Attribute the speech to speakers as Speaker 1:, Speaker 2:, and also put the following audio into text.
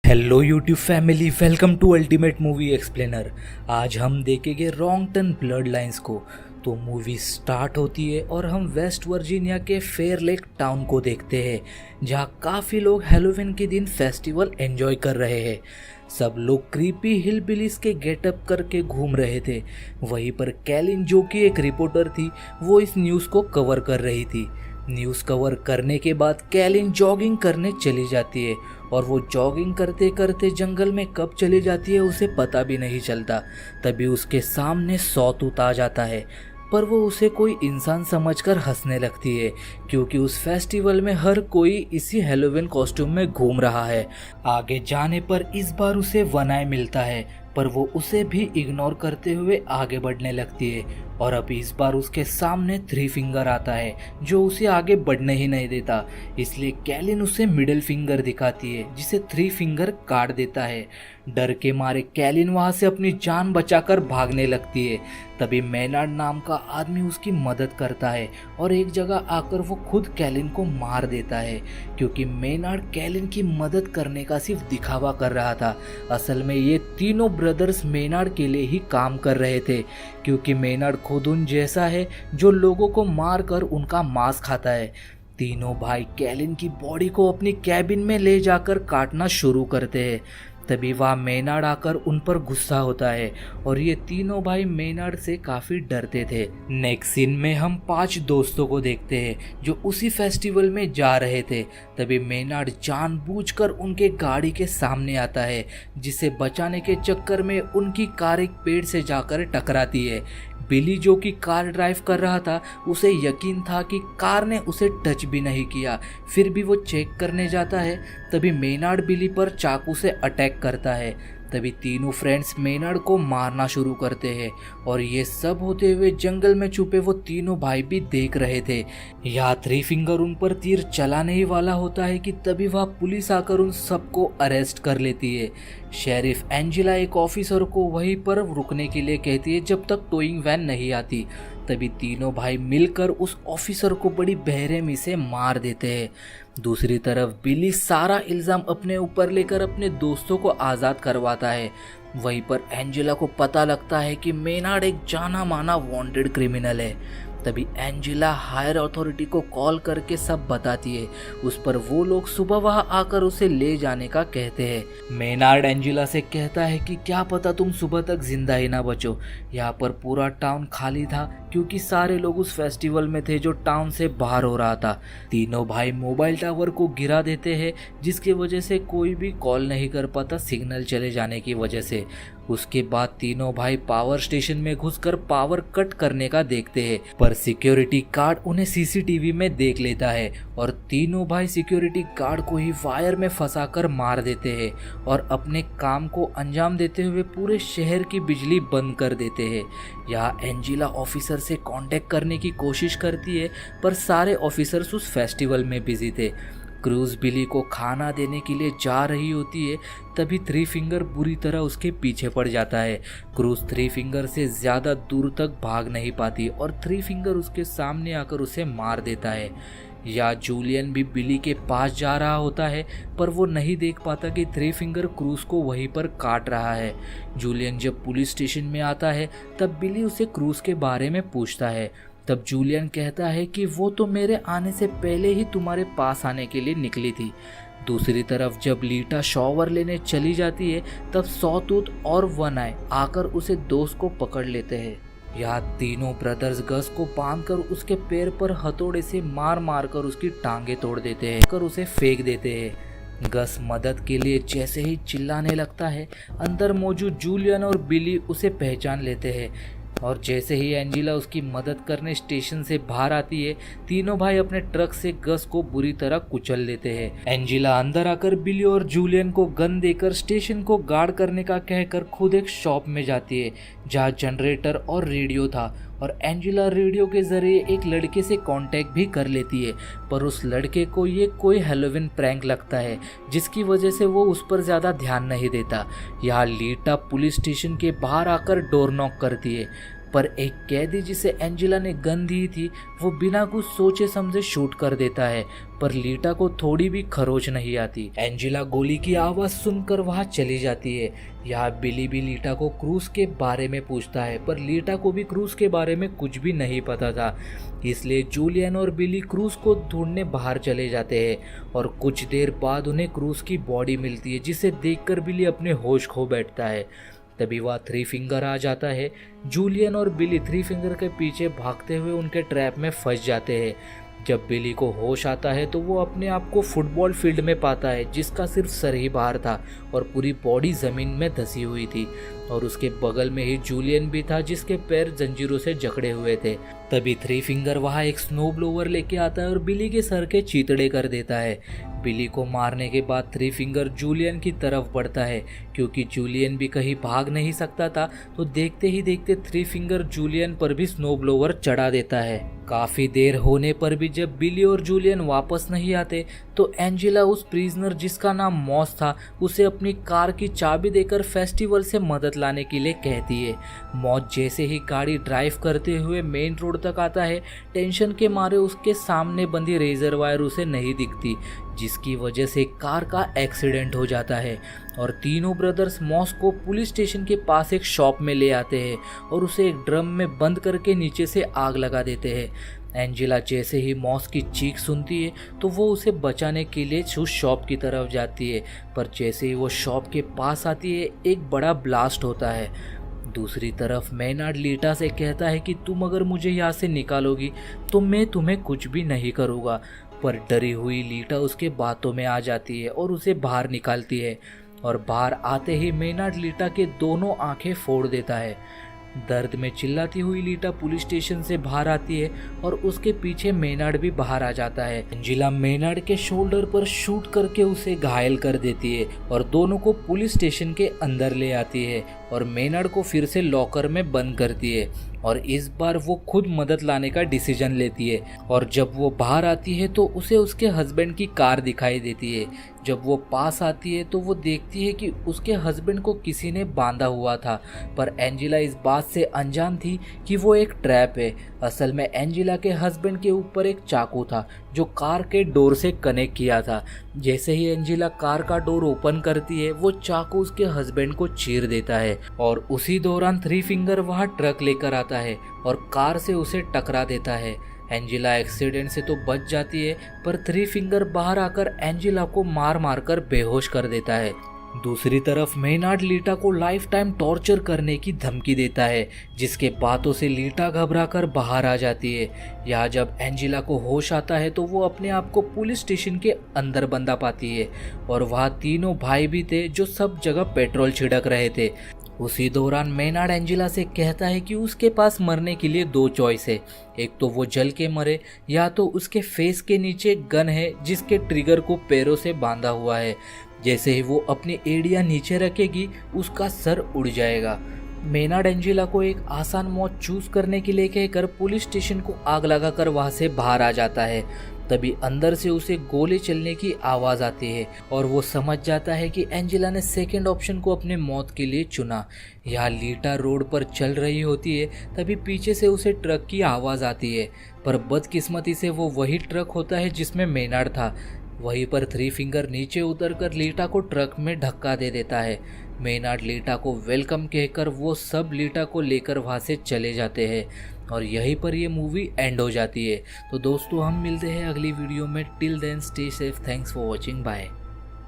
Speaker 1: Hello YouTube family, welcome to Ultimate Movie Explainer. आज हम देखेंगे रॉन्ग टर्न ब्लड लाइंस को। तो मूवी स्टार्ट होती है और हम वेस्ट वर्जीनिया के फेयर लेक टाउन को देखते हैं, जहां काफ़ी लोग हैलोवीन के दिन फेस्टिवल एंजॉय कर रहे हैं। सब लोग क्रीपी हिलबिलीज के गेटअप करके घूम रहे थे। वहीं पर कैलिन, जो कि एक रिपोर्टर थी, वो इस न्यूज़ को कवर कर रही थी। न्यूज़ कवर करने के बाद कैलिन जॉगिंग करने चली जाती है और वो जॉगिंग करते करते जंगल में कब चली जाती है उसे पता भी नहीं चलता। तभी उसके सामने सॉतूत आ जाता है, पर वो उसे कोई इंसान समझकर हंसने लगती है, क्योंकि उस फेस्टिवल में हर कोई इसी हैलोवीन कॉस्ट्यूम में घूम रहा है। आगे जाने पर इस बार उसे वन आई मिलता है, पर वो उसे भी इग्नोर करते हुए आगे बढ़ने लगती है। और अब इस बार उसके सामने थ्री फिंगर आता है, जो उसे आगे बढ़ने ही नहीं देता। इसलिए कैलिन उसे मिडिल फिंगर दिखाती है, जिसे थ्री फिंगर काट देता है। डर के मारे कैलिन वहां से अपनी जान बचाकर भागने लगती है। तभी मेनार्ड नाम का आदमी उसकी मदद करता है और एक जगह आकर वो खुद कैलिन को मार देता है, क्योंकि मेनार्ड कैलिन की मदद करने का सिर्फ दिखावा कर रहा था। असल में ये तीनों ब्रदर्स मेनार्ड के लिए ही काम कर रहे थे, क्योंकि मेनार्ड खुद उन जैसा है जो लोगों को मार कर उनका मांस खाता है। तीनों भाई कैलिन की बॉडी को अपनी कैबिन में ले जाकर काटना शुरू करते हैं। तभी वहाँ मेनार्ड आकर उन पर गुस्सा होता है और ये तीनों भाई मेनार्ड से काफ़ी डरते थे। नेक्स्ट सीन में हम 5 दोस्तों को देखते हैं जो उसी फेस्टिवल में जा रहे थे। तभी मेनार्ड जानबूझकर उनके गाड़ी के सामने आता है, जिसे बचाने के चक्कर में उनकी कार एक पेड़ से जाकर टकराती है। बिली, जो कि कार ड्राइव कर रहा था, उसे यकीन था कि कार ने उसे टच भी नहीं किया, फिर भी वो चेक करने जाता है। तभी मेनार्ड बिली पर चाकू से अटैक करता है। तभी तीनों फ्रेंड्स मेनार्ड को मारना शुरू करते हैं और ये सब होते हुए जंगल में छुपे वो तीनों भाई भी देख रहे थे। यहाँ थ्री फिंगर उन पर तीर चलाने ही वाला होता है कि तभी वहाँ पुलिस आकर उन सबको अरेस्ट कर लेती है। शेरिफ एंजेला एक ऑफिसर को वहीं पर रुकने के लिए कहती है जब तक टोइंग वैन नहीं आती। तभी तीनों भाई मिलकर उस ऑफिसर को बड़ी बेरहमी से मार देते हैं। दूसरी तरफ बिली सारा इल्ज़ाम अपने ऊपर लेकर अपने दोस्तों को आज़ाद करवाता है। वहीं पर एंजेला को पता लगता है कि मेनार्ड एक जाना माना वांटेड क्रिमिनल है। तभी एंजेला हायर अथॉरिटी को कॉल करके सब बताती है। उस पर वो लोग सुबह वहां आकर उसे ले जाने का कहते हैं। मेनार्ड एंजेला से कहता है कि क्या पता तुम सुबह तक जिंदा ही ना बचो। यहाँ पर पूरा टाउन खाली था, क्योंकि सारे लोग उस फेस्टिवल में थे जो टाउन से बाहर हो रहा था। तीनों भाई मोबाइल टावर को गिरा देते हैं, जिसकी वजह से कोई भी कॉल नहीं कर पाता, सिग्नल चले जाने की वजह से। उसके बाद तीनों भाई पावर स्टेशन में घुसकर पावर कट करने का देखते हैं, पर सिक्योरिटी गार्ड उन्हें सीसीटीवी में देख लेता है और तीनों भाई सिक्योरिटी गार्ड को ही वायर में फंसाकर मार देते हैं और अपने काम को अंजाम देते हुए पूरे शहर की बिजली बंद कर देते हैं। यहाँ एंजेला ऑफिसर से कांटेक्ट करने की कोशिश करती है, पर सारे ऑफिसर्स उस फेस्टिवल में बिजी थे। क्रूज बिली को खाना देने के लिए जा रही होती है, तभी थ्री फिंगर बुरी तरह उसके पीछे पड़ जाता है। क्रूज थ्री फिंगर से ज़्यादा दूर तक भाग नहीं पाती और थ्री फिंगर उसके सामने आकर उसे मार देता है। या जूलियन भी बिली के पास जा रहा होता है, पर वो नहीं देख पाता कि थ्री फिंगर क्रूज को वहीं पर काट रहा है। जूलियन जब पुलिस स्टेशन में आता है, तब बिली उसे क्रूज के बारे में पूछता है। तब जूलियन कहता है कि वो तो मेरे आने से पहले ही तुम्हारे पास आने के लिए निकली थी। दूसरी तरफ जब लीटा शॉवर लेने चली जाती है, तब सॉतूथ और वन आई आकर उसे दोस्त को पकड़ लेते हैं। यहाँ तीनों ब्रदर्स गस को बांधकर उसके पैर पर हथौड़े से मार मार कर उसकी टांगे तोड़ देते हैं, कर उसे फेंक देते हैं। गस मदद के लिए जैसे ही चिल्लाने लगता है, अंदर मौजूद जूलियन और बिली उसे पहचान लेते हैं और जैसे ही एंजेला उसकी मदद करने स्टेशन से बाहर आती है, तीनों भाई अपने ट्रक से गस को बुरी तरह कुचल देते हैं। एंजेला अंदर आकर बिली और जूलियन को गन देकर स्टेशन को गार्ड करने का कहकर खुद एक शॉप में जाती है, जहां जनरेटर और रेडियो था, और एंजेला रेडियो के जरिए एक लड़के से कांटेक्ट भी कर लेती है, पर उस लड़के को ये कोई हैलोवीन प्रैंक लगता है, जिसकी वजह से वो उस पर ज़्यादा ध्यान नहीं देता। यहाँ लीटा पुलिस स्टेशन के बाहर आकर डोर नॉक करती है। पर एक कैदी जिसे एंजेला ने गन दी थी वो बिना कुछ सोचे समझे शूट कर देता है, पर लीटा को थोड़ी भी खरोच नहीं आती। एंजेला गोली की आवाज़ सुनकर वहाँ चली जाती है। यहाँ बिली भी लीटा को क्रूज के बारे में पूछता है, पर लीटा को भी क्रूज के बारे में कुछ भी नहीं पता था। इसलिए जूलियन और बिली क्रूज को ढूंढने बाहर चले जाते हैं और कुछ देर बाद उन्हें क्रूज की बॉडी मिलती है, जिसे देखकर बिली अपने होश खो बैठता है। तभी वह थ्री फिंगर आ जाता है। जूलियन और बिली थ्री फिंगर के पीछे भागते हुए उनके ट्रैप में फंस जाते हैं। जब बिली को होश आता है तो वो अपने आप को फुटबॉल फील्ड में पाता है, जिसका सिर्फ सर ही बाहर था और पूरी बॉडी ज़मीन में धंसी हुई थी, और उसके बगल में ही जूलियन भी था जिसके पैर जंजीरों से जकड़े हुए थे। तभी थ्री फिंगर वहाँ एक स्नो ब्लोवर लेके आता है और बिली के सर के चीतड़े कर देता है। बिली को मारने के बाद थ्री फिंगर जूलियन की तरफ बढ़ता है। क्योंकि जूलियन भी कहीं भाग नहीं सकता था, तो देखते ही देखते थ्री फिंगर जूलियन पर भी स्नो ब्लोवर चढ़ा देता है। काफ़ी देर होने पर भी जब बिली और जूलियन वापस नहीं आते तो एंजेला उस प्रिजनर जिसका नाम मॉस था उसे अपनी कार की चाबी देकर फेस्टिवल से मदद लाने के लिए कहती है। मॉस जैसे ही गाड़ी ड्राइव करते हुए मेन रोड तक आता है, टेंशन के मारे उसके सामने बंधी रेजर वायर उसे नहीं दिखती, जिसकी वजह से कार का एक्सीडेंट हो जाता है और तीनों ब्रदर्स मॉस को पुलिस स्टेशन के पास एक शॉप में ले आते हैं और उसे एक ड्रम में बंद करके नीचे से आग लगा देते हैं। एंजेला जैसे ही मॉस की चीख सुनती है तो वो उसे बचाने के लिए उस शॉप की तरफ जाती है, पर जैसे ही वो शॉप के पास आती है एक बड़ा ब्लास्ट होता है। दूसरी तरफ मेनार्ड लीटा से कहता है कि तुम अगर मुझे यहाँ से निकालोगी तो मैं तुम्हें कुछ भी नहीं करूँगा, पर डरी हुई लीटा उसके बातों में आ जाती है और उसे बाहर निकालती है, और बाहर आते ही मेनार्ड लीटा के दोनों आंखें फोड़ देता है। दर्द में चिल्लाती हुई लीटा पुलिस स्टेशन से बाहर आती है और उसके पीछे मेनार्ड भी बाहर आ जाता है। एंजेला मेनार्ड के शोल्डर पर शूट करके उसे घायल कर देती है और दोनों को पुलिस स्टेशन के अंदर ले आती है और मेनार्ड को फिर से लॉकर में बंद करती है, और इस बार वो खुद मदद लाने का डिसीजन लेती है। और जब वो बाहर आती है तो उसे उसके हस्बैंड की कार दिखाई देती है। जब वो पास आती है तो वो देखती है कि उसके हस्बैंड को किसी ने बांधा हुआ था, पर एंजेला इस बात से अनजान थी कि वो एक ट्रैप है। असल में एंजेला के हस्बैंड के ऊपर एक चाकू था जो कार के डोर से कनेक्ट किया था। जैसे ही एंजेला कार का डोर ओपन करती है वो चाकू उसके हस्बैंड को चीर देता है, और उसी दौरान थ्री फिंगर वहाँ ट्रक लेकर आता है और कार से उसे टकरा देता है। एंजेला एक्सीडेंट से तो बच जाती है, पर थ्री फिंगर बाहर आकर एंजेला को मार मार कर बेहोश कर देता है। दूसरी तरफ मेनार्ड लीटा को लाइफ टाइम टॉर्चर करने की धमकी देता है, जिसके बातों से लीटा घबराकर बाहर आ जाती है। यहाँ जब एंजेला को होश आता है तो वो अपने आप को पुलिस स्टेशन के अंदर बंधा पाती है, और वहाँ तीनों भाई भी थे जो सब जगह पेट्रोल छिड़क रहे थे। उसी दौरान मेनार्ड एंजेला से कहता है कि उसके पास मरने के लिए दो चॉइस है, एक तो वो जल के मरे या तो उसके फेस के नीचे गन है जिसके ट्रिगर को पैरों से बांधा हुआ है। जैसे ही वो अपनी एड़ियाँ नीचे रखेगी उसका सर उड़ जाएगा। मेनार्ड एंजेला को एक आसान मौत चूज करने के लिए कहकर पुलिस स्टेशन को आग लगाकर वहां से बाहर आ जाता है। तभी अंदर से उसे गोली चलने की आवाज़ आती है और वो समझ जाता है कि एंजेला ने सेकंड ऑप्शन को अपने मौत के लिए चुना। यहाँ लीटा रोड पर चल रही होती है, तभी पीछे से उसे ट्रक की आवाज़ आती है, पर बदकिस्मती से वो वही ट्रक होता है जिसमें मेनार्ड था। वहीं पर थ्री फिंगर नीचे उतरकर लीटा को ट्रक में धक्का दे देता है। मेनार्ड लीटा को वेलकम कहकर वो सब लीटा को लेकर वहाँ से चले जाते हैं, और यहीं पर ये मूवी एंड हो जाती है। तो दोस्तों हम मिलते हैं अगली वीडियो में। Till then stay safe, thanks for watching, bye.